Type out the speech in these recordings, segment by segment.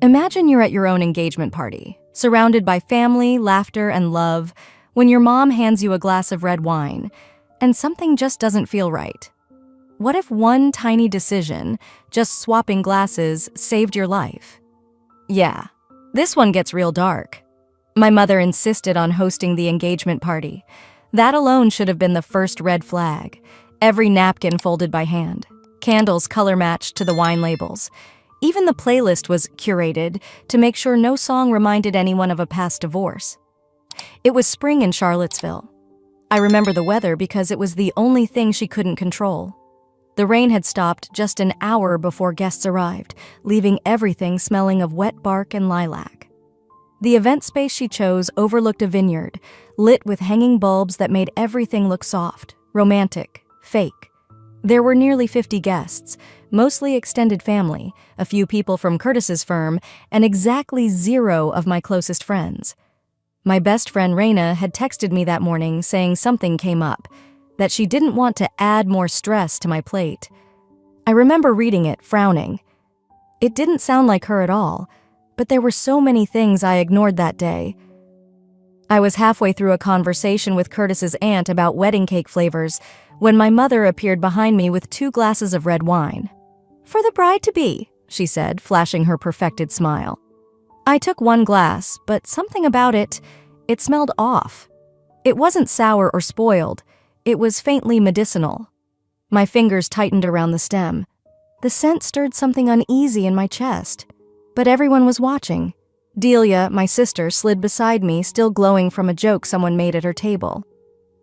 Imagine you're at your own engagement party, surrounded by family, laughter, and love, when your mom hands you a glass of red wine, and something just doesn't feel right. What if one tiny decision, just swapping glasses, saved your life? Yeah, this one gets real dark. My mother insisted on hosting the engagement party. That alone should have been the first red flag. Every napkin folded by hand, candles color-matched to the wine labels. Even the playlist was curated to make sure no song reminded anyone of a past divorce. It was spring in Charlottesville. I remember the weather because it was the only thing she couldn't control. The rain had stopped just an hour before guests arrived, leaving everything smelling of wet bark and lilac. The event space she chose overlooked a vineyard, lit with hanging bulbs that made everything look soft, romantic, fake. There were nearly 50 guests, mostly extended family, a few people from Curtis's firm, and exactly 0 of my closest friends. My best friend Raina had texted me that morning saying something came up, that she didn't want to add more stress to my plate. I remember reading it, frowning. It didn't sound like her at all, but there were so many things I ignored that day. I was halfway through a conversation with Curtis's aunt about wedding cake flavors when my mother appeared behind me with 2 glasses of red wine. "For the bride-to-be," she said, flashing her perfected smile. I took 1 glass, but something about it smelled off. It wasn't sour or spoiled. It was faintly medicinal. My fingers tightened around the stem. The scent stirred something uneasy in my chest. But everyone was watching. Delia, my sister, slid beside me, still glowing from a joke someone made at her table.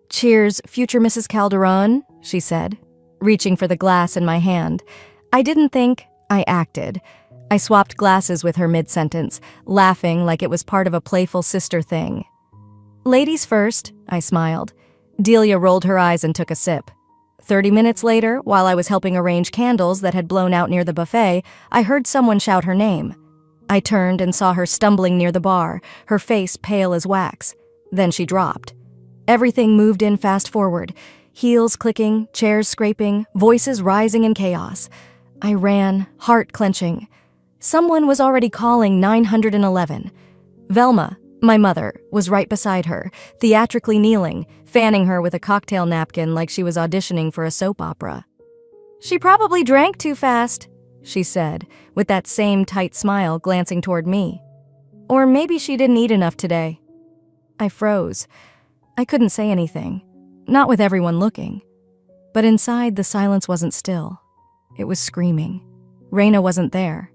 "Cheers, future Mrs. Calderon," she said, reaching for the glass in my hand. I didn't think, I acted. I swapped glasses with her mid-sentence, laughing like it was part of a playful sister thing. "Ladies first," I smiled. Delia rolled her eyes and took a sip. 30 minutes later, while I was helping arrange candles that had blown out near the buffet, I heard someone shout her name. I turned and saw her stumbling near the bar, her face pale as wax. Then she dropped. Everything moved in fast forward, heels clicking, chairs scraping, voices rising in chaos. I ran, heart clenching. Someone was already calling 911. Velma, my mother, was right beside her, theatrically kneeling, fanning her with a cocktail napkin like she was auditioning for a soap opera. "She probably drank too fast," she said, with that same tight smile glancing toward me. "Or maybe she didn't eat enough today." I froze. I couldn't say anything, not with everyone looking. But inside, the silence wasn't still. It was screaming. Raina wasn't there,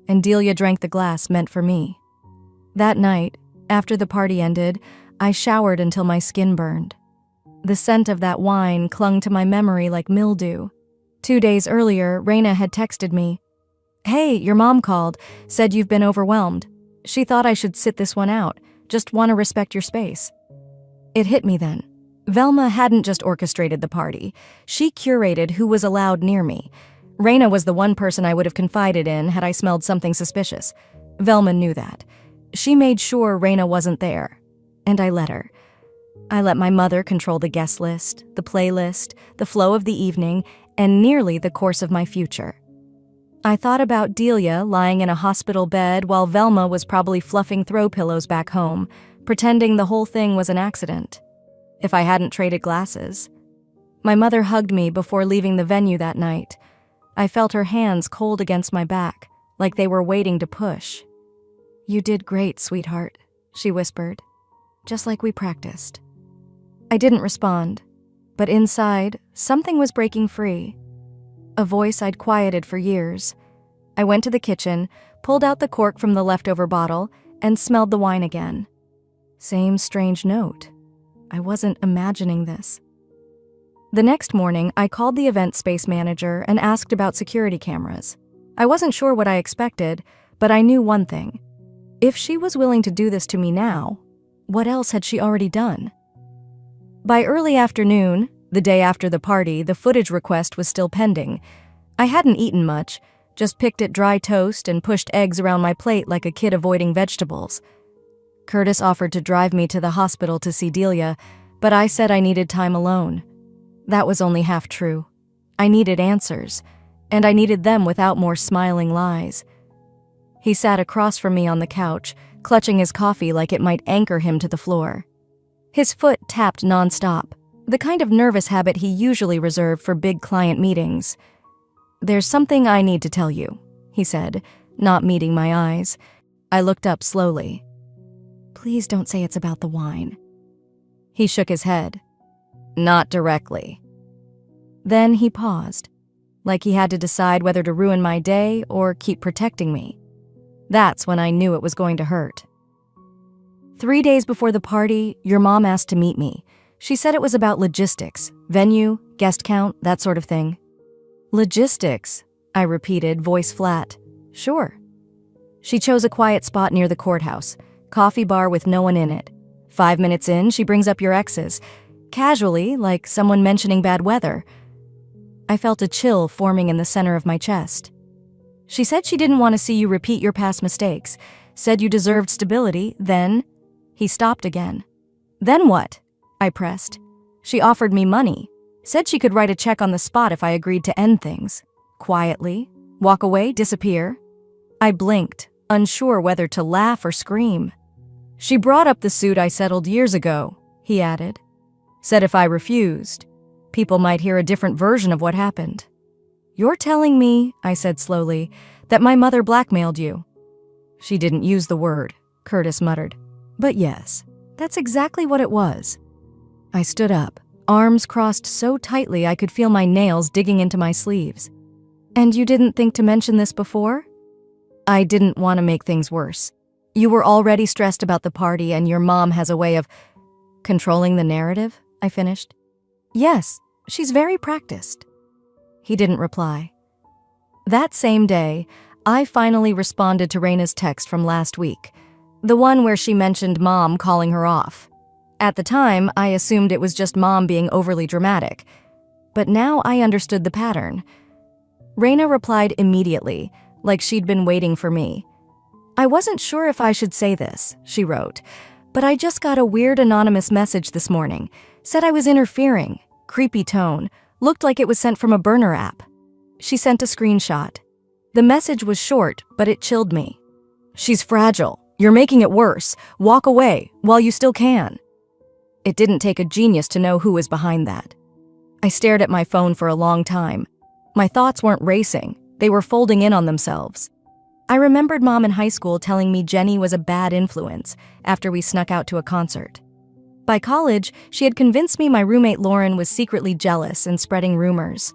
and Delia drank the glass meant for me. That night, after the party ended, I showered until my skin burned. The scent of that wine clung to my memory like mildew. 2 days earlier, Raina had texted me, "Hey, your mom called, said you've been overwhelmed. She thought I should sit this one out, just want to respect your space." It hit me then. Velma hadn't just orchestrated the party. She curated who was allowed near me. Raina was the one person I would have confided in had I smelled something suspicious. Velma knew that. She made sure Raina wasn't there, and I let her. I let my mother control the guest list, the playlist, the flow of the evening, and nearly the course of my future. I thought about Delia lying in a hospital bed while Velma was probably fluffing throw pillows back home, pretending the whole thing was an accident. If I hadn't traded glasses. My mother hugged me before leaving the venue that night. I felt her hands cold against my back, like they were waiting to push. "You did great, sweetheart," she whispered, "just like we practiced." I didn't respond, but inside, something was breaking free. A voice I'd quieted for years. I went to the kitchen, pulled out the cork from the leftover bottle, and smelled the wine again. Same strange note. I wasn't imagining this. The next morning, I called the event space manager and asked about security cameras. I wasn't sure what I expected, but I knew one thing. If she was willing to do this to me now, what else had she already done? By early afternoon, the day after the party, the footage request was still pending. I hadn't eaten much, just picked at dry toast and pushed eggs around my plate like a kid avoiding vegetables. Curtis offered to drive me to the hospital to see Delia, but I said I needed time alone. That was only half true. I needed answers, and I needed them without more smiling lies. He sat across from me on the couch, clutching his coffee like it might anchor him to the floor. His foot tapped nonstop, the kind of nervous habit he usually reserved for big client meetings. "There's something I need to tell you," he said, not meeting my eyes. I looked up slowly. "Please don't say it's about the wine." He shook his head. "Not directly." Then he paused, like he had to decide whether to ruin my day or keep protecting me. That's when I knew it was going to hurt. 3 days before the party, your mom asked to meet me. She said it was about logistics, venue, guest count, that sort of thing. "Logistics," I repeated, voice flat. "Sure." She chose a quiet spot near the courthouse, coffee bar with no one in it. 5 minutes in, she brings up your exes, casually, like someone mentioning bad weather. I felt a chill forming in the center of my chest. She said she didn't want to see you repeat your past mistakes, said you deserved stability, then... He stopped again. "Then what?" I pressed. "She offered me money, said she could write a check on the spot if I agreed to end things. Quietly, walk away, disappear." I blinked, unsure whether to laugh or scream. "She brought up the suit I settled years ago," he added. "Said if I refused, people might hear a different version of what happened." "You're telling me," I said slowly, "that my mother blackmailed you?" "She didn't use the word," Curtis muttered. "But yes, that's exactly what it was." I stood up, arms crossed so tightly I could feel my nails digging into my sleeves. "And you didn't think to mention this before?" "I didn't want to make things worse. You were already stressed about the party, and your mom has a way of controlling the narrative," I finished. "Yes, she's very practiced." He didn't reply. That same day, I finally responded to Raina's text from last week, the one where she mentioned Mom calling her off. At the time, I assumed it was just Mom being overly dramatic, but now I understood the pattern. Raina replied immediately, like she'd been waiting for me. "I wasn't sure if I should say this," she wrote, "but I just got a weird anonymous message this morning. Said I was interfering. Creepy tone. Looked like it was sent from a burner app." She sent a screenshot. The message was short, but it chilled me. "She's fragile. You're making it worse. Walk away while you still can." It didn't take a genius to know who was behind that. I stared at my phone for a long time. My thoughts weren't racing. They were folding in on themselves. I remembered Mom in high school telling me Jenny was a bad influence after we snuck out to a concert. By college, she had convinced me my roommate Lauren was secretly jealous and spreading rumors.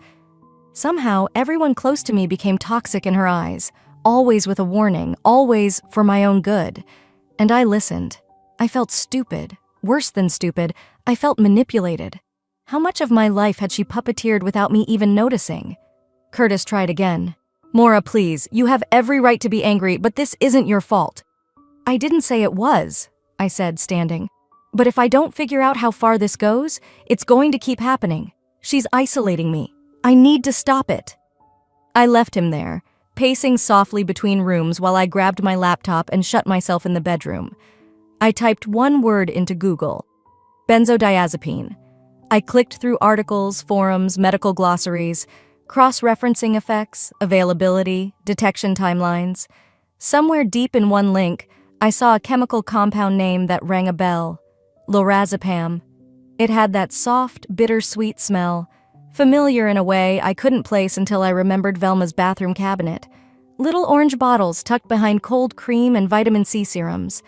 Somehow, everyone close to me became toxic in her eyes, always with a warning, always for my own good. And I listened. I felt stupid. Worse than stupid, I felt manipulated. How much of my life had she puppeteered without me even noticing? Curtis tried again. "Maura, please, you have every right to be angry, but this isn't your fault." "I didn't say it was," I said, standing. "But if I don't figure out how far this goes, it's going to keep happening. She's isolating me. I need to stop it." I left him there, pacing softly between rooms while I grabbed my laptop and shut myself in the bedroom. I typed one word into Google: benzodiazepine. I clicked through articles, forums, medical glossaries, cross-referencing effects, availability, detection timelines. Somewhere deep in one link, I saw a chemical compound name that rang a bell: lorazepam. It had that soft, bittersweet smell, familiar in a way I couldn't place until I remembered Velma's bathroom cabinet. Little orange bottles tucked behind cold cream and vitamin C serums.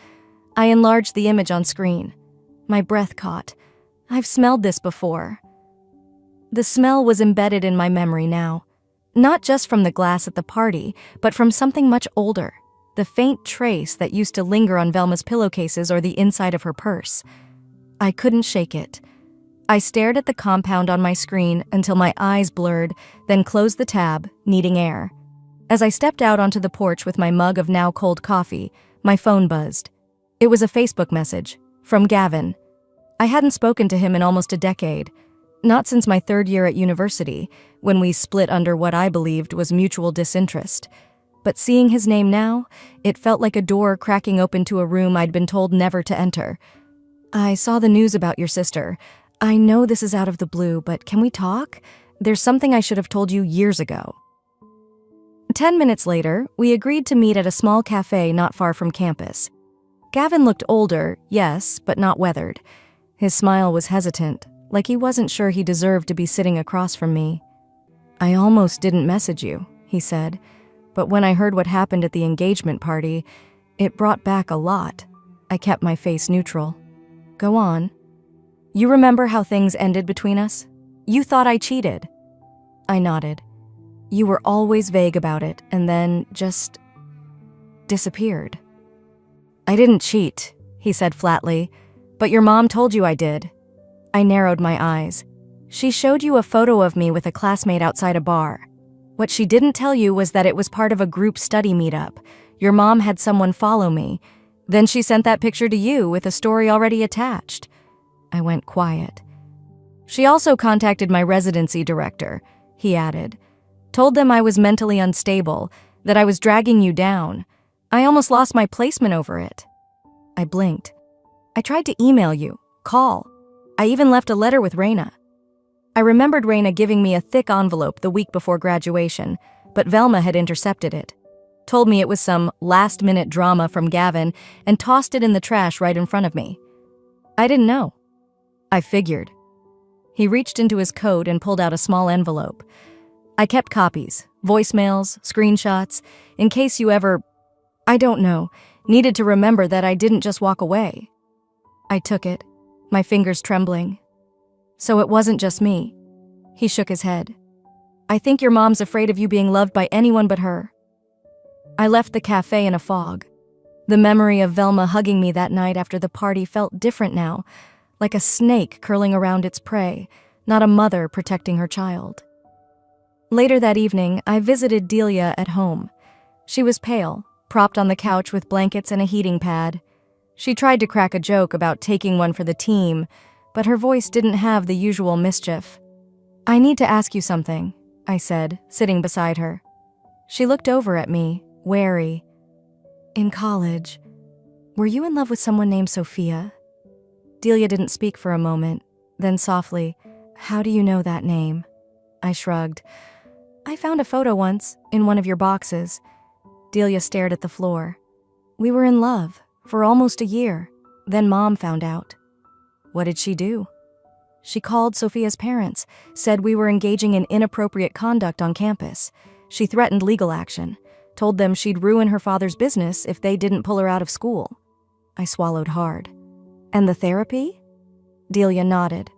I enlarged the image on screen. My breath caught. I've smelled this before. The smell was embedded in my memory now, not just from the glass at the party, but from something much older, the faint trace that used to linger on Velma's pillowcases or the inside of her purse. I couldn't shake it. I stared at the compound on my screen until my eyes blurred, then closed the tab, needing air. As I stepped out onto the porch with my mug of now cold coffee, my phone buzzed. It was a Facebook message, from Gavin. I hadn't spoken to him in almost a decade. Not since my 3rd year at university, when we split under what I believed was mutual disinterest. But seeing his name now, it felt like a door cracking open to a room I'd been told never to enter. "I saw the news about your sister. I know this is out of the blue, but can we talk? There's something I should have told you years ago." 10 minutes later, we agreed to meet at a small cafe not far from campus. Gavin looked older, yes, but not weathered. His smile was hesitant, like he wasn't sure he deserved to be sitting across from me. "I almost didn't message you," he said, "but when I heard what happened at the engagement party, it brought back a lot." I kept my face neutral. "Go on." "You remember how things ended between us? You thought I cheated." I nodded. "You were always vague about it, and then just disappeared." "I didn't cheat," he said flatly, "but your mom told you I did." I narrowed my eyes. "She showed you a photo of me with a classmate outside a bar. What she didn't tell you was that it was part of a group study meetup. Your mom had someone follow me. Then she sent that picture to you with a story already attached." I went quiet. "She also contacted my residency director," he added. "Told them I was mentally unstable, that I was dragging you down. I almost lost my placement over it." I blinked. "I tried to email you, call. I even left a letter with Raina." I remembered Raina giving me a thick envelope the week before graduation, but Velma had intercepted it. Told me it was some last-minute drama from Gavin and tossed it in the trash right in front of me. I didn't know. I figured. He reached into his coat and pulled out a small envelope. "I kept copies, voicemails, screenshots, in case you ever, I don't know, needed to remember that I didn't just walk away." I took it, my fingers trembling. "So it wasn't just me." He shook his head. "I think your mom's afraid of you being loved by anyone but her." I left the cafe in a fog. The memory of Velma hugging me that night after the party felt different now, like a snake curling around its prey, not a mother protecting her child. Later that evening, I visited Delia at home. She was pale, propped on the couch with blankets and a heating pad. She tried to crack a joke about taking one for the team, but her voice didn't have the usual mischief. "I need to ask you something," I said, sitting beside her. She looked over at me, wary. "In college, were you in love with someone named Sophia?" Delia didn't speak for a moment, then softly, "How do you know that name?" I shrugged. "I found a photo once, in one of your boxes." Delia stared at the floor. "We were in love, for almost a year. Then Mom found out." "What did she do?" "She called Sophia's parents, said we were engaging in inappropriate conduct on campus. She threatened legal action, told them she'd ruin her father's business if they didn't pull her out of school." I swallowed hard. "And the therapy?" Delia nodded.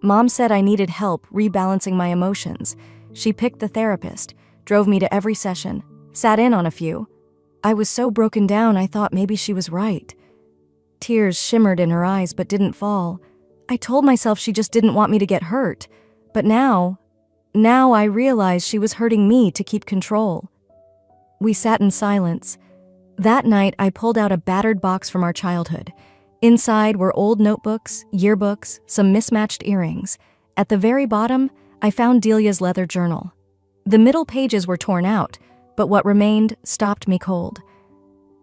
"Mom said I needed help rebalancing my emotions. She picked the therapist, drove me to every session, sat in on a few. I was so broken down I thought maybe she was right." Tears shimmered in her eyes but didn't fall. I told myself she just didn't want me to get hurt. But now I realized she was hurting me to keep control. We sat in silence. That night, I pulled out a battered box from our childhood. Inside were old notebooks, yearbooks, some mismatched earrings. At the very bottom, I found Delia's leather journal. The middle pages were torn out, but what remained stopped me cold.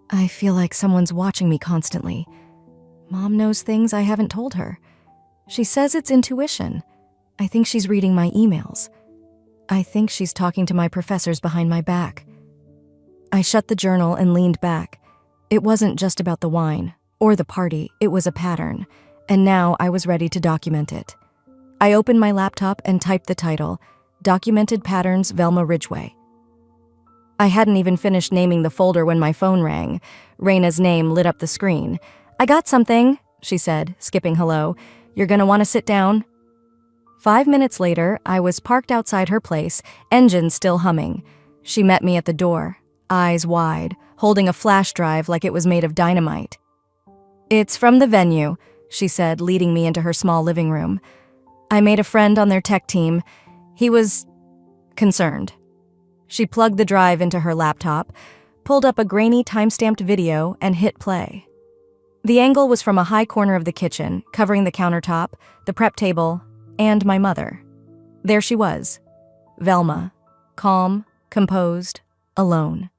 I feel like someone's watching me constantly. Mom knows things I haven't told her. She says it's intuition. I think she's reading my emails. I think she's talking to my professors behind my back. I shut the journal and leaned back. It wasn't just about the wine or the party, it was a pattern, and now I was ready to document it. I opened my laptop and typed the title, Documented Patterns, Velma Ridgway. I hadn't even finished naming the folder when my phone rang. Raina's name lit up the screen. "I got something," she said, skipping hello. "You're gonna want to sit down." 5 minutes later, I was parked outside her place, engine still humming. She met me at the door, eyes wide, holding a flash drive like it was made of dynamite. "It's from the venue," she said, leading me into her small living room. "I made a friend on their tech team. He was concerned." She plugged the drive into her laptop, pulled up a grainy time-stamped video, and hit play. The angle was from a high corner of the kitchen, covering the countertop, the prep table, and my mother. There she was, Velma, calm, composed, alone.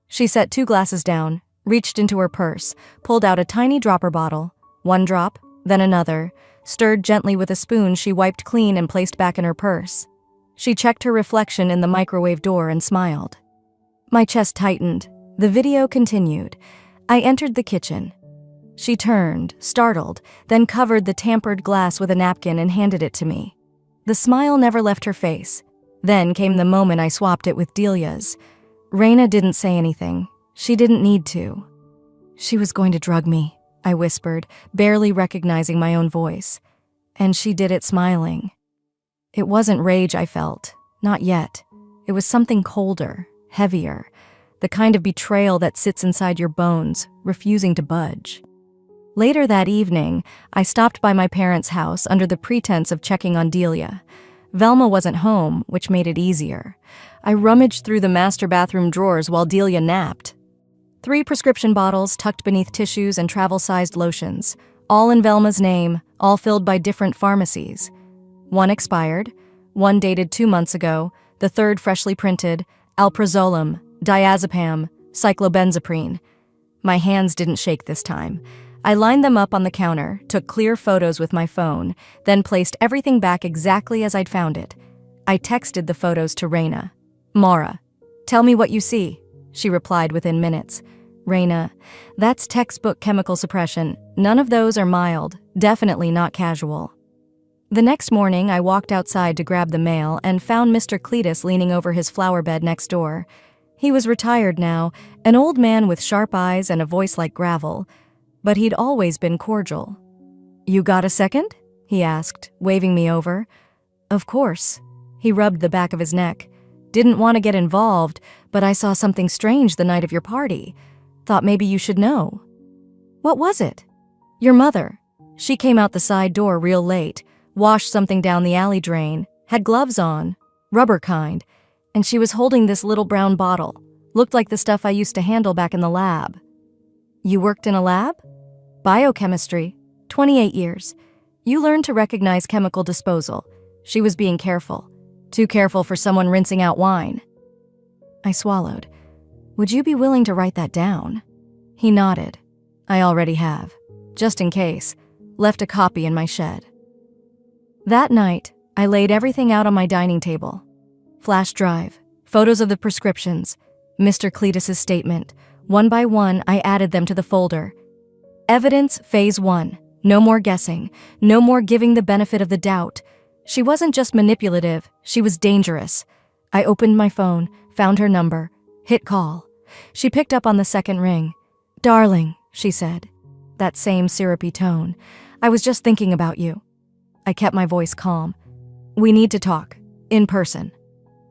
She set 2 glasses down, reached into her purse, pulled out a tiny dropper bottle, 1 drop, then another, stirred gently with a spoon she wiped clean and placed back in her purse. She checked her reflection in the microwave door and smiled. My chest tightened. The video continued. I entered the kitchen. She turned, startled, then covered the tampered glass with a napkin and handed it to me. The smile never left her face. Then came the moment I swapped it with Delia's. Raina didn't say anything. She didn't need to. She was going to drug me, I whispered, barely recognizing my own voice. And she did it smiling. It wasn't rage I felt. Not yet. It was something colder, heavier. The kind of betrayal that sits inside your bones, refusing to budge. Later that evening, I stopped by my parents' house under the pretense of checking on Delia. Velma wasn't home, which made it easier. I rummaged through the master bathroom drawers while Delia napped. 3 prescription bottles tucked beneath tissues and travel-sized lotions, all in Velma's name, all filled by different pharmacies. 1 expired, 1 dated 2 months ago, the 3rd freshly printed, alprazolam, diazepam, cyclobenzaprine. My hands didn't shake this time. I lined them up on the counter, took clear photos with my phone, then placed everything back exactly as I'd found it. I texted the photos to Raina. "Mara, tell me what you see," she replied within minutes. "Raina, that's textbook chemical suppression. None of those are mild, definitely not casual." The next morning, I walked outside to grab the mail and found Mr. Cletus leaning over his flower bed next door. He was retired now, an old man with sharp eyes and a voice like gravel, but he'd always been cordial. "You got a second?" he asked, waving me over. "Of course." He rubbed the back of his neck. "Didn't want to get involved, but I saw something strange the night of your party. Thought maybe you should know." "What was it?" "Your mother. She came out the side door real late, washed something down the alley drain, had gloves on, rubber kind, and she was holding this little brown bottle. Looked like the stuff I used to handle back in the lab." "You worked in a lab?" "Biochemistry. 28 years. You learn to recognize chemical disposal. She was being careful. Too careful for someone rinsing out wine." I swallowed. "Would you be willing to write that down?" He nodded. "I already have. Just in case. Left a copy in my shed." That night, I laid everything out on my dining table. Flash drive, photos of the prescriptions, Mr. Cletus's statement. One by one, I added them to the folder. Evidence, phase 1. No more guessing. No more giving the benefit of the doubt. She wasn't just manipulative, she was dangerous. I opened my phone, found her number, hit call. She picked up on the second ring. "Darling," she said. That same syrupy tone. "I was just thinking about you." I kept my voice calm. "We need to talk. In person."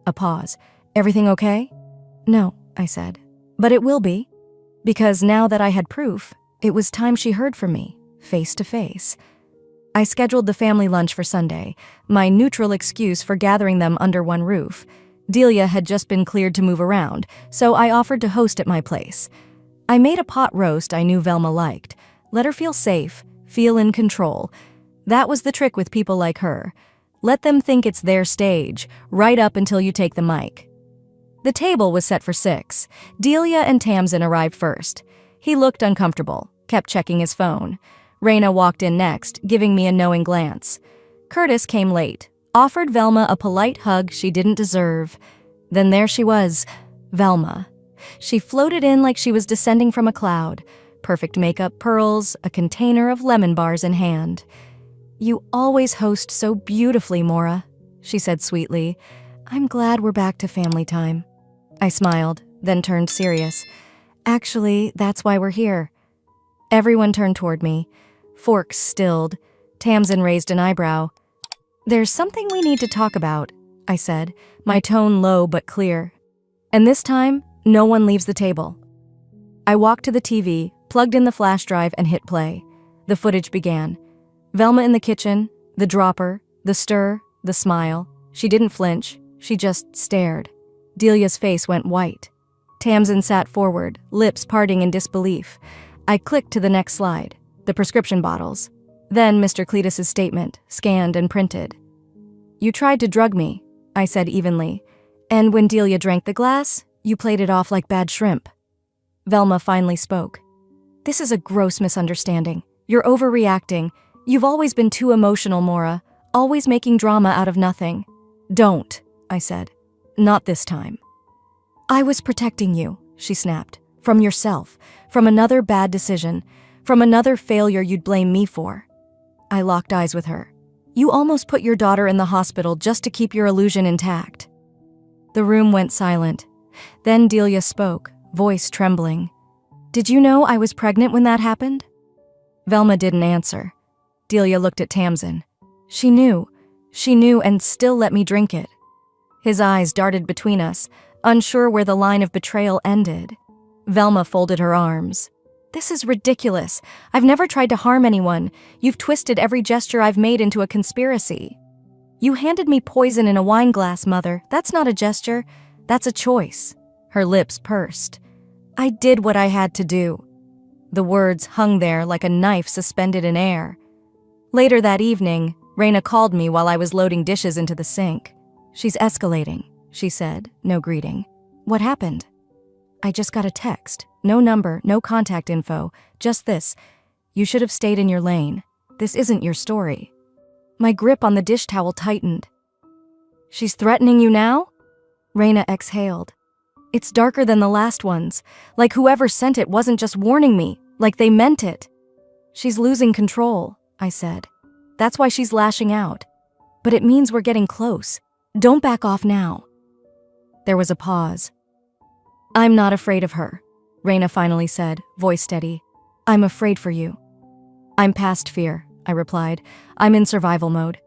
A pause. "Everything okay?" "No," I said. "But it will be." Because now that I had proof, it was time she heard from me, face to face. I scheduled the family lunch for Sunday, my neutral excuse for gathering them under one roof. Delia had just been cleared to move around, so I offered to host at my place. I made a pot roast I knew Velma liked. Let her feel safe, feel in control. That was the trick with people like her. Let them think it's their stage, right up until you take the mic. The table was set for 6. Delia and Tamsin arrived first. He looked uncomfortable, kept checking his phone. Raina walked in next, giving me a knowing glance. Curtis came late, offered Velma a polite hug she didn't deserve. Then there she was, Velma. She floated in like she was descending from a cloud. Perfect makeup, pearls, a container of lemon bars in hand. "You always host so beautifully, Mora," she said sweetly. "I'm glad we're back to family time." I smiled, then turned serious. "Actually, that's why we're here." Everyone turned toward me. Forks stilled. Tamsin raised an eyebrow. "There's something we need to talk about," I said, my tone low but clear. "And this time, no one leaves the table." I walked to the TV, plugged in the flash drive, and hit play. The footage began. Velma in the kitchen, the dropper, the stir, the smile. She didn't flinch, she just stared. Delia's face went white. Tamsin sat forward, lips parting in disbelief. I clicked to the next slide, the prescription bottles. Then Mr. Cletus's statement, scanned and printed. "You tried to drug me," I said evenly. "And when Delia drank the glass, you played it off like bad shrimp." Velma finally spoke. "This is a gross misunderstanding. You're overreacting. You've always been too emotional, Mora, always making drama out of nothing." "Don't," I said. "Not this time." I was protecting you, she snapped. From yourself, from another bad decision, from another failure you'd blame me for. I locked eyes with her. You almost put your daughter in the hospital just to keep your illusion intact. The room went silent. Then Delia spoke, voice trembling. Did you know I was pregnant when that happened? Velma didn't answer. Delia looked at Tamsin. She knew and still let me drink it. His eyes darted between us, unsure where the line of betrayal ended. Velma folded her arms. This is ridiculous. I've never tried to harm anyone. You've twisted every gesture I've made into a conspiracy. You handed me poison in a wine glass, Mother. That's not a gesture. That's a choice. Her lips pursed. I did what I had to do. The words hung there like a knife suspended in air. Later that evening, Raina called me while I was loading dishes into the sink. She's escalating, she said, no greeting. What happened? I just got a text. No number, no contact info, just this. You should have stayed in your lane. This isn't your story. My grip on the dish towel tightened. She's threatening you now? Raina exhaled. It's darker than the last ones. Like whoever sent it wasn't just warning me, like they meant it. She's losing control, I said. That's why she's lashing out. But it means we're getting close. Don't back off now. There was a pause. I'm not afraid of her, Raina finally said, voice steady. I'm afraid for you. I'm past fear, I replied. I'm in survival mode.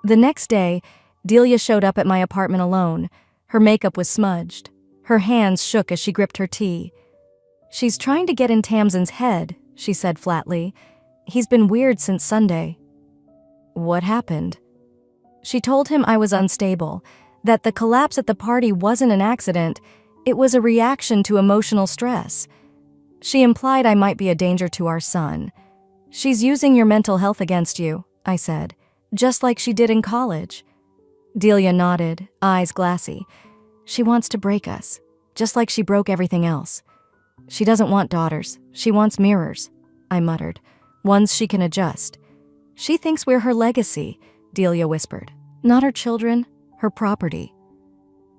The next day, Delia showed up at my apartment alone. Her makeup was smudged. Her hands shook as she gripped her tea. She's trying to get in Tamsin's head, she said flatly. He's been weird since Sunday. What happened? She told him I was unstable, that the collapse at the party wasn't an accident. It was a reaction to emotional stress. She implied I might be a danger to our son. She's using your mental health against you, I said, just like she did in college. Delia nodded, eyes glassy. She wants to break us, just like she broke everything else. She doesn't want daughters. She wants mirrors, I muttered, ones she can adjust. She thinks we're her legacy, Delia whispered. Not her children, her property.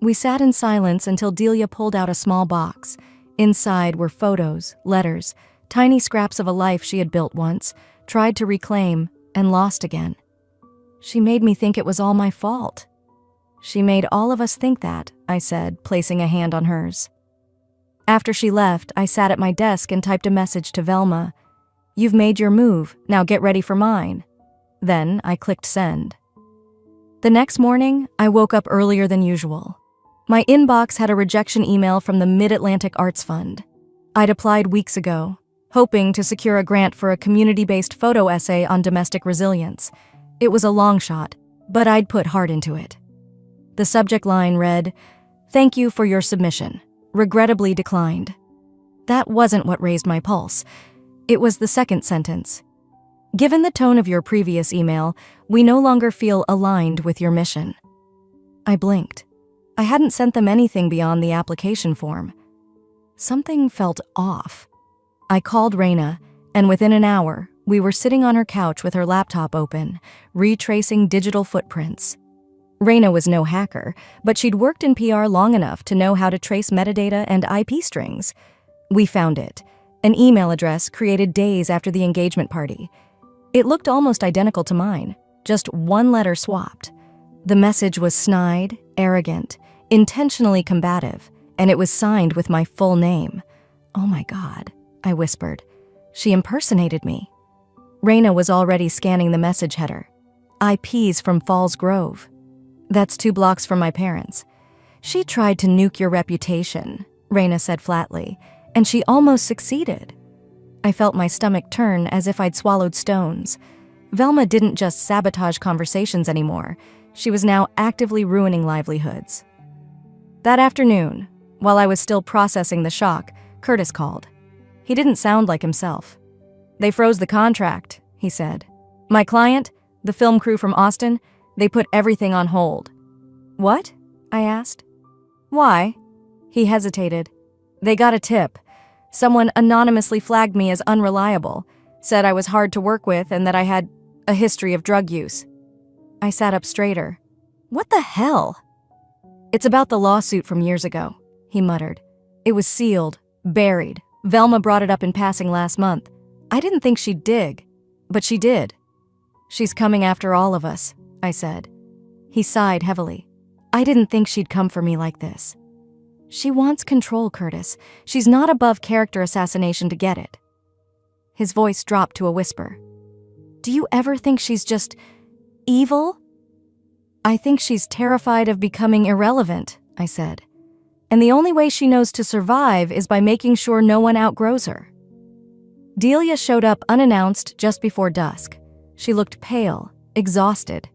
We sat in silence until Delia pulled out a small box. Inside were photos, letters, tiny scraps of a life she had built once, tried to reclaim, and lost again. She made me think it was all my fault. She made all of us think that, I said, placing a hand on hers. After she left, I sat at my desk and typed a message to Velma. You've made your move, now get ready for mine. Then I clicked send. The next morning, I woke up earlier than usual. My inbox had a rejection email from the Mid-Atlantic Arts Fund. I'd applied weeks ago, hoping to secure a grant for a community-based photo essay on domestic resilience. It was a long shot, but I'd put heart into it. The subject line read, "Thank you for your submission. Regrettably declined." That wasn't what raised my pulse. It was the second sentence. Given the tone of your previous email, we no longer feel aligned with your mission. I blinked. I hadn't sent them anything beyond the application form. Something felt off. I called Raina, and within an hour, we were sitting on her couch with her laptop open, retracing digital footprints. Raina was no hacker, but she'd worked in PR long enough to know how to trace metadata and IP strings. We found it, an email address created days after the engagement party. It looked almost identical to mine, just one letter swapped. The message was snide, arrogant, intentionally combative, and it was signed with my full name. Oh my God, I whispered. She impersonated me. Raina was already scanning the message header. IPs from Falls Grove. That's 2 blocks from my parents. She tried to nuke your reputation, Raina said flatly, and she almost succeeded. I felt my stomach turn as if I'd swallowed stones. Velma didn't just sabotage conversations anymore. She was now actively ruining livelihoods. That afternoon, while I was still processing the shock, Curtis called. He didn't sound like himself. They froze the contract, he said. My client, the film crew from Austin, they put everything on hold. What? I asked. Why? He hesitated. They got a tip. Someone anonymously flagged me as unreliable, said I was hard to work with and that I had a history of drug use. I sat up straighter. What the hell? It's about the lawsuit from years ago, he muttered. It was sealed, buried. Velma brought it up in passing last month. I didn't think she'd dig, but she did. She's coming after all of us, I said. He sighed heavily. I didn't think she'd come for me like this. She wants control, Curtis. She's not above character assassination to get it. His voice dropped to a whisper. Do you ever think she's just evil? I think she's terrified of becoming irrelevant, I said. And the only way she knows to survive is by making sure no one outgrows her. Delia showed up unannounced just before dusk. She looked pale, exhausted.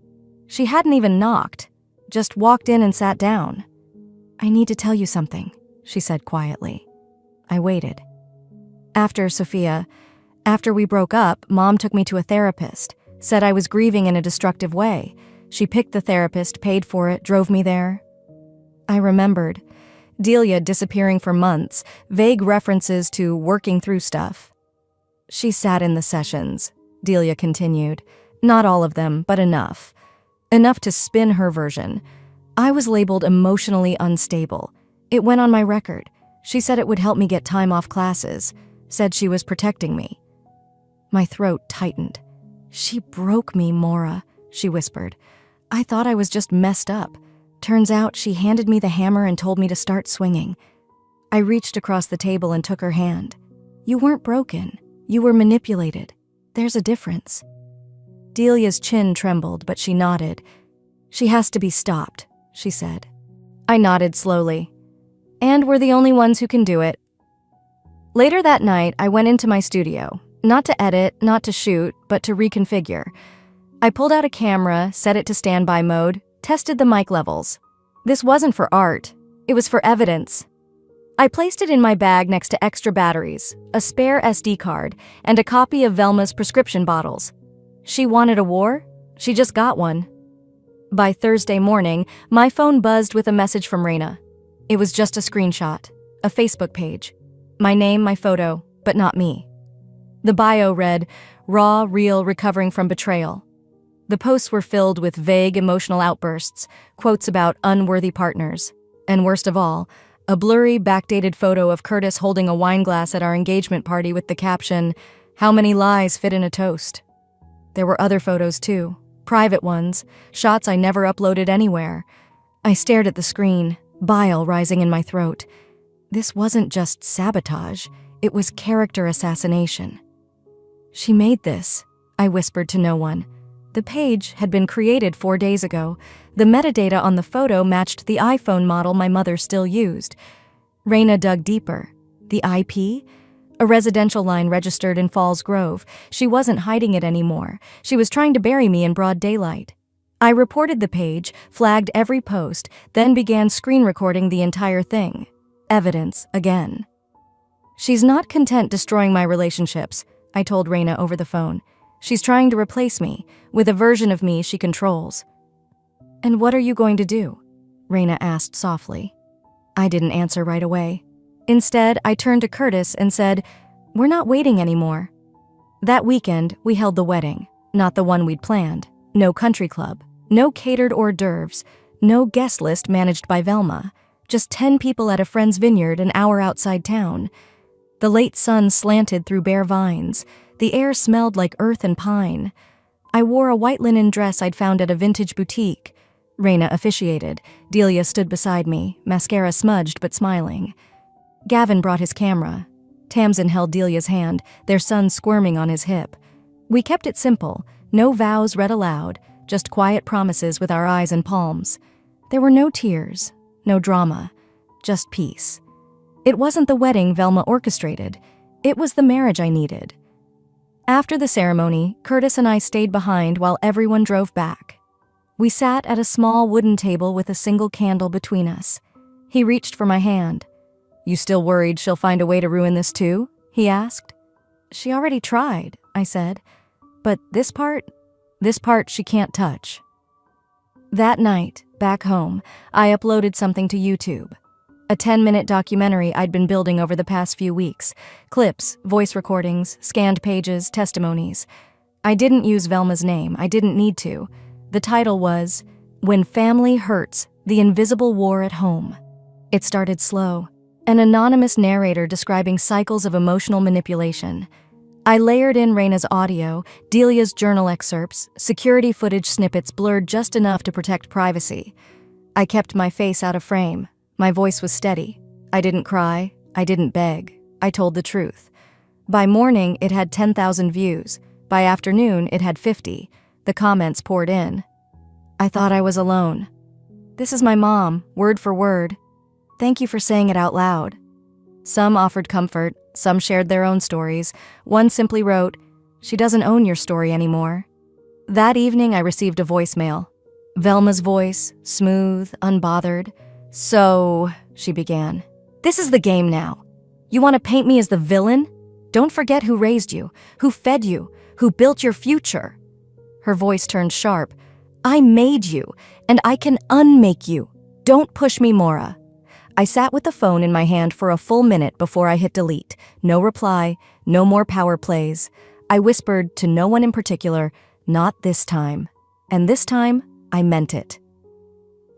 She hadn't even knocked, just walked in and sat down. I need to tell you something, she said quietly. I waited. After we broke up, Mom took me to a therapist, said I was grieving in a destructive way. She picked the therapist, paid for it, drove me there. I remembered. Delia disappearing for months, vague references to working through stuff. She sat in the sessions, Delia continued. Not all of them, but enough. Enough to spin her version. I was labeled emotionally unstable. It went on my record. She said it would help me get time off classes. Said she was protecting me. My throat tightened. She broke me, Maura, she whispered. I thought I was just messed up. Turns out she handed me the hammer and told me to start swinging. I reached across the table and took her hand. You weren't broken. You were manipulated. There's a difference. Delia's chin trembled, but she nodded. She has to be stopped, she said. I nodded slowly. And we're the only ones who can do it. Later that night, I went into my studio. Not to edit, not to shoot, but to reconfigure. I pulled out a camera, set it to standby mode, tested the mic levels. This wasn't for art. It was for evidence. I placed it in my bag next to extra batteries, a spare SD card, and a copy of Velma's prescription bottles. She wanted a war? She just got one. By Thursday morning, my phone buzzed with a message from Raina. It was just a screenshot, a Facebook page. My name, my photo, but not me. The bio read, raw, real, recovering from betrayal. The posts were filled with vague emotional outbursts, quotes about unworthy partners, and worst of all, a blurry, backdated photo of Curtis holding a wine glass at our engagement party with the caption, "How many lies fit in a toast?" There were other photos too, private ones, shots I never uploaded anywhere. I stared at the screen, bile rising in my throat. This wasn't just sabotage, it was character assassination. She made this, I whispered to no one. The page had been created 4 days ago. The metadata on the photo matched the iPhone model my mother still used. Raina dug deeper. The IP? A residential line registered in Falls Grove. She wasn't hiding it anymore. She was trying to bury me in broad daylight. I reported the page, flagged every post, then began screen recording the entire thing. Evidence again. She's not content destroying my relationships, I told Raina over the phone. She's trying to replace me with a version of me she controls. And what are you going to do? Raina asked softly. I didn't answer right away. Instead, I turned to Curtis and said, we're not waiting anymore. That weekend, we held the wedding, not the one we'd planned. No country club, no catered hors d'oeuvres, no guest list managed by Velma. Just 10 people at a friend's vineyard an hour outside town. The late sun slanted through bare vines. The air smelled like earth and pine. I wore a white linen dress I'd found at a vintage boutique. Raina officiated. Delia stood beside me, mascara smudged but smiling. Gavin brought his camera. Tamsin held Delia's hand, their son squirming on his hip. We kept it simple, no vows read aloud, just quiet promises with our eyes and palms. There were no tears, no drama, just peace. It wasn't the wedding Velma orchestrated. It was the marriage I needed. After the ceremony, Curtis and I stayed behind while everyone drove back. We sat at a small wooden table with a single candle between us. He reached for my hand. You still worried she'll find a way to ruin this too? He asked. She already tried, I said. But this part she can't touch. That night, back home, I uploaded something to YouTube. A 10-minute documentary I'd been building over the past few weeks. Clips, voice recordings, scanned pages, testimonies. I didn't use Velma's name. I didn't need to. The title was, When Family Hurts, The Invisible War at Home. It started slow, an anonymous narrator describing cycles of emotional manipulation. I layered in Raina's audio, Delia's journal excerpts, security footage snippets blurred just enough to protect privacy. I kept my face out of frame. My voice was steady. I didn't cry. I didn't beg. I told the truth. By morning, it had 10,000 views. By afternoon, it had 50. The comments poured in. I thought I was alone. "This is my mom, word for word. Thank you for saying it out loud." Some offered comfort, some shared their own stories. One simply wrote, "She doesn't own your story anymore." That evening, I received a voicemail. Velma's voice, smooth, unbothered. "So," she began, "this is the game now. You want to paint me as the villain? Don't forget who raised you, who fed you, who built your future." Her voice turned sharp. "I made you, and I can unmake you. Don't push me, Maura." I sat with the phone in my hand for a full minute before I hit delete. No reply, no more power plays. I whispered to no one in particular, "Not this time." And this time, I meant it.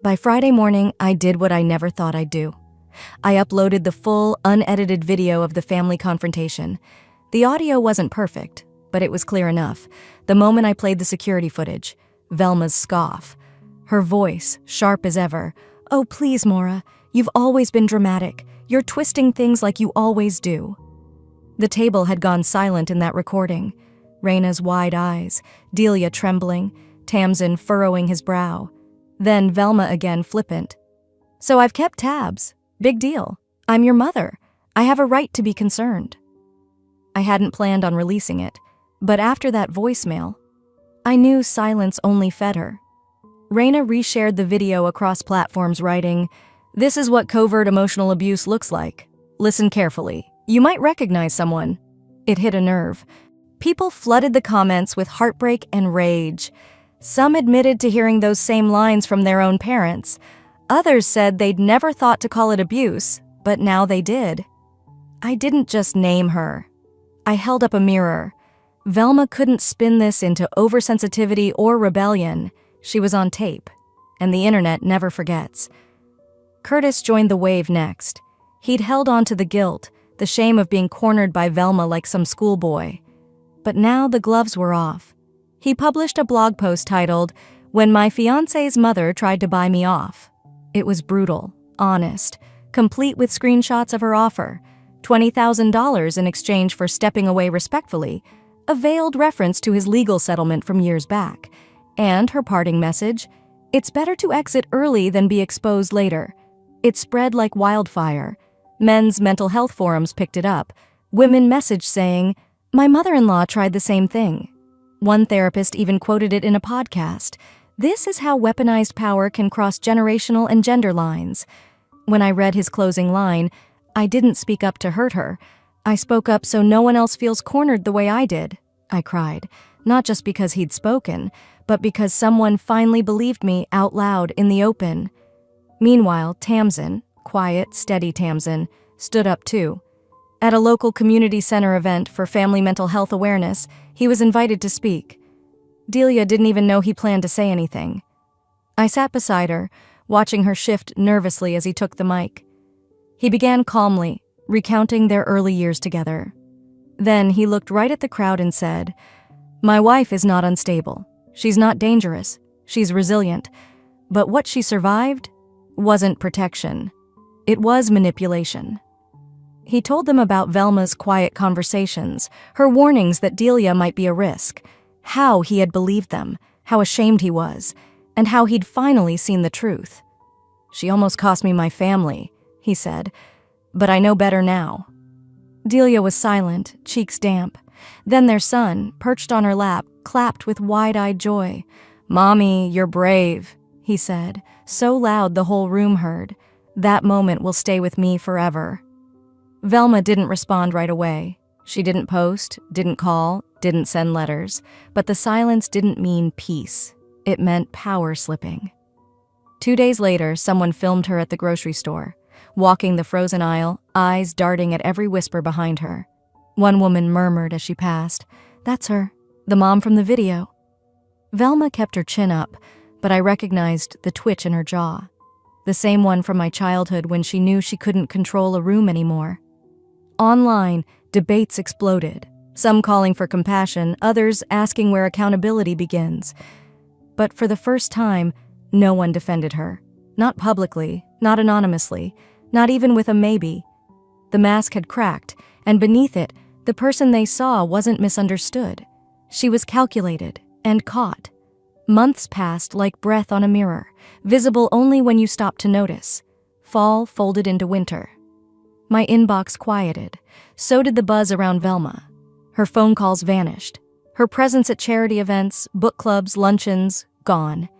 By Friday morning, I did what I never thought I'd do. I uploaded the full, unedited video of the family confrontation. The audio wasn't perfect, but it was clear enough. The moment I played the security footage, Velma's scoff. Her voice, sharp as ever. "Oh, please, Maura. You've always been dramatic. You're twisting things like you always do." The table had gone silent in that recording. Raina's wide eyes, Delia trembling, Tamsin furrowing his brow. Then Velma again flippant. "So I've kept tabs. Big deal. I'm your mother. I have a right to be concerned." I hadn't planned on releasing it, but after that voicemail, I knew silence only fed her. Raina reshared the video across platforms, writing, "This is what covert emotional abuse looks like. Listen carefully. You might recognize someone." It hit a nerve. People flooded the comments with heartbreak and rage. Some admitted to hearing those same lines from their own parents. Others said they'd never thought to call it abuse, but now they did. I didn't just name her. I held up a mirror. Velma couldn't spin this into oversensitivity or rebellion. She was on tape, and the internet never forgets. Curtis joined the wave next. He'd held on to the guilt, the shame of being cornered by Velma like some schoolboy. But now the gloves were off. He published a blog post titled, "When My Fiancé's Mother Tried to Buy Me Off." It was brutal, honest, complete with screenshots of her offer, $20,000 in exchange for stepping away respectfully, a veiled reference to his legal settlement from years back, and her parting message, "It's better to exit early than be exposed later." It spread like wildfire. Men's mental health forums picked it up. Women messaged saying, "My mother-in-law tried the same thing." One therapist even quoted it in a podcast. "This is how weaponized power can cross generational and gender lines." When I read his closing line, I didn't speak up to hurt her. I spoke up so no one else feels cornered the way I did. I cried, not just because he'd spoken, but because someone finally believed me out loud in the open. Meanwhile, Tamsin, quiet, steady Tamsin, stood up too. At a local community center event for family mental health awareness, he was invited to speak. Delia didn't even know he planned to say anything. I sat beside her, watching her shift nervously as he took the mic. He began calmly, recounting their early years together. Then he looked right at the crowd and said, "My wife is not unstable. She's not dangerous. She's resilient. But what she survived wasn't protection. It was manipulation." He told them about Velma's quiet conversations, her warnings that Delia might be a risk, how he had believed them, how ashamed he was, and how he'd finally seen the truth. "She almost cost me my family," he said, "but I know better now." Delia was silent, cheeks damp. Then their son, perched on her lap, clapped with wide-eyed joy. "Mommy, you're brave," he said, so loud the whole room heard. "That moment will stay with me forever." Velma didn't respond right away. She didn't post, didn't call, didn't send letters. But the silence didn't mean peace. It meant power slipping. 2 days later, someone filmed her at the grocery store, walking the frozen aisle, eyes darting at every whisper behind her. One woman murmured as she passed, "That's her, the mom from the video." Velma kept her chin up, but I recognized the twitch in her jaw. the same one from my childhood when she knew she couldn't control a room anymore. Online, debates exploded, some calling for compassion, others asking where accountability begins. But for the first time, no one defended her. Not publicly, not anonymously, not even with a maybe. The mask had cracked, and beneath it, the person they saw wasn't misunderstood. She was calculated and caught. Months passed like breath on a mirror, visible only when you stopped to notice. Fall folded into winter. My inbox quieted. So did the buzz around Velma. Her phone calls vanished. Her presence at charity events, book clubs, luncheons, gone.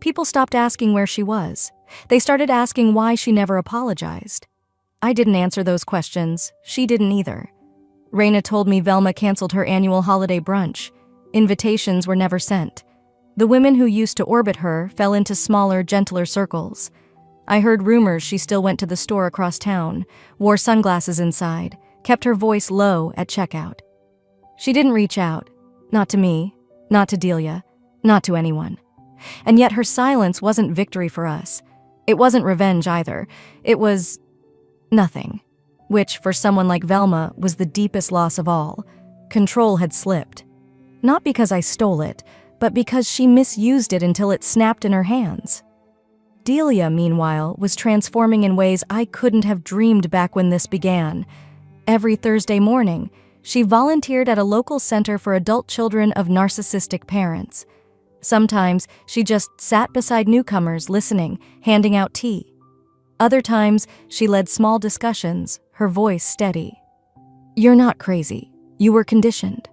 People stopped asking where she was. They started asking why she never apologized. I didn't answer those questions. She didn't either. Raina told me Velma canceled her annual holiday brunch. Invitations were never sent. The women who used to orbit her fell into smaller, gentler circles. I heard rumors she still went to the store across town, wore sunglasses inside, kept her voice low at checkout. She didn't reach out. Not to me, not to Delia, not to anyone. And yet her silence wasn't victory for us. It wasn't revenge either. It was nothing, which for someone like Velma was the deepest loss of all. Control had slipped. Not because I stole it, but because she misused it until it snapped in her hands. Delia, meanwhile, was transforming in ways I couldn't have dreamed back when this began. Every Thursday morning, she volunteered at a local center for adult children of narcissistic parents. Sometimes she just sat beside newcomers listening, handing out tea. Other times, she led small discussions, her voice steady. "You're not crazy. You were conditioned."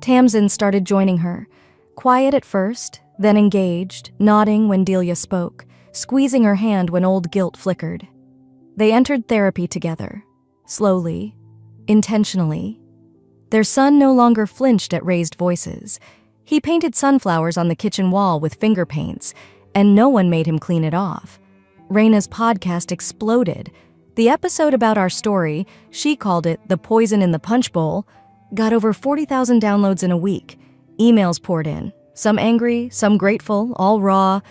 Tamsin started joining her, quiet at first, then engaged, nodding when Delia spoke, squeezing her hand when old guilt flickered. They entered therapy together, slowly, intentionally. Their son no longer flinched at raised voices. He painted sunflowers on the kitchen wall with finger paints, and no one made him clean it off. Raina's podcast exploded. The episode about our story, she called it "The Poison in the Punch Bowl," got over 40,000 downloads in a week. Emails poured in, some angry, some grateful, all raw.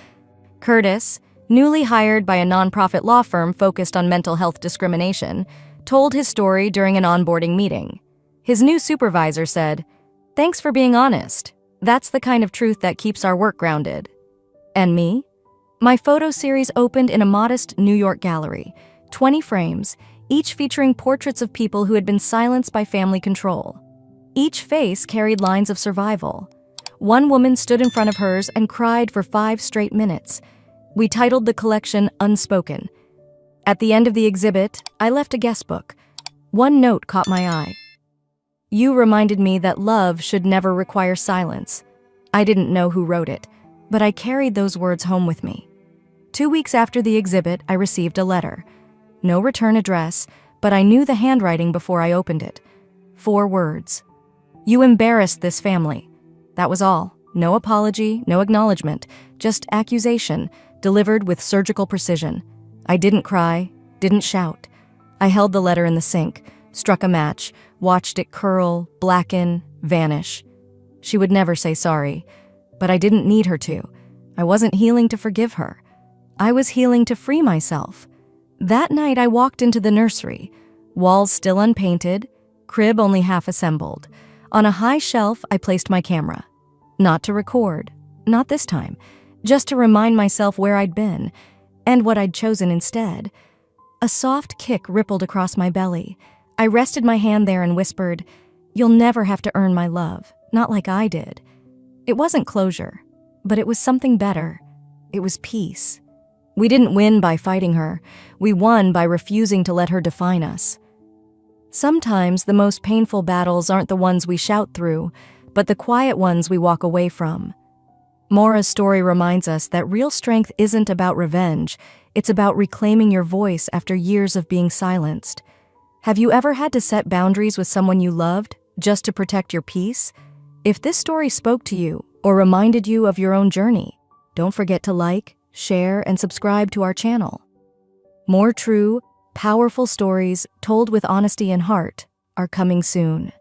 Curtis, newly hired by a nonprofit law firm focused on mental health discrimination, told his story during an onboarding meeting. His new supervisor said, "Thanks for being honest. That's the kind of truth that keeps our work grounded." And me? My photo series opened in a modest New York gallery, 20 frames, each featuring portraits of people who had been silenced by family control. Each face carried lines of survival. One woman stood in front of hers and cried for 5 straight minutes. We titled the collection Unspoken. At the end of the exhibit, I left a guest book. One note caught my eye. "You reminded me that love should never require silence." I didn't know who wrote it, but I carried those words home with me. 2 weeks after the exhibit, I received a letter. No return address, but I knew the handwriting before I opened it. 4 words. "You embarrassed this family." That was all. No apology, no acknowledgement, just accusation, delivered with surgical precision. I didn't cry, didn't shout. I held the letter in the sink, struck a match, watched it curl, blacken, vanish. She would never say sorry, but I didn't need her to. I wasn't healing to forgive her. I was healing to free myself. That night I walked into the nursery, walls still unpainted, crib only half assembled. On a high shelf, I placed my camera. Not to record, not this time, just to remind myself where I'd been, and what I'd chosen instead. A soft kick rippled across my belly. I rested my hand there and whispered, "You'll never have to earn my love, not like I did." It wasn't closure, but it was something better. It was peace. We didn't win by fighting her. We won by refusing to let her define us. Sometimes the most painful battles aren't the ones we shout through, but the quiet ones we walk away from. Maura's story reminds us that real strength isn't about revenge, it's about reclaiming your voice after years of being silenced. Have you ever had to set boundaries with someone you loved, just to protect your peace? If this story spoke to you, or reminded you of your own journey, don't forget to like, share, and subscribe to our channel. More true, powerful stories told with honesty and heart are coming soon.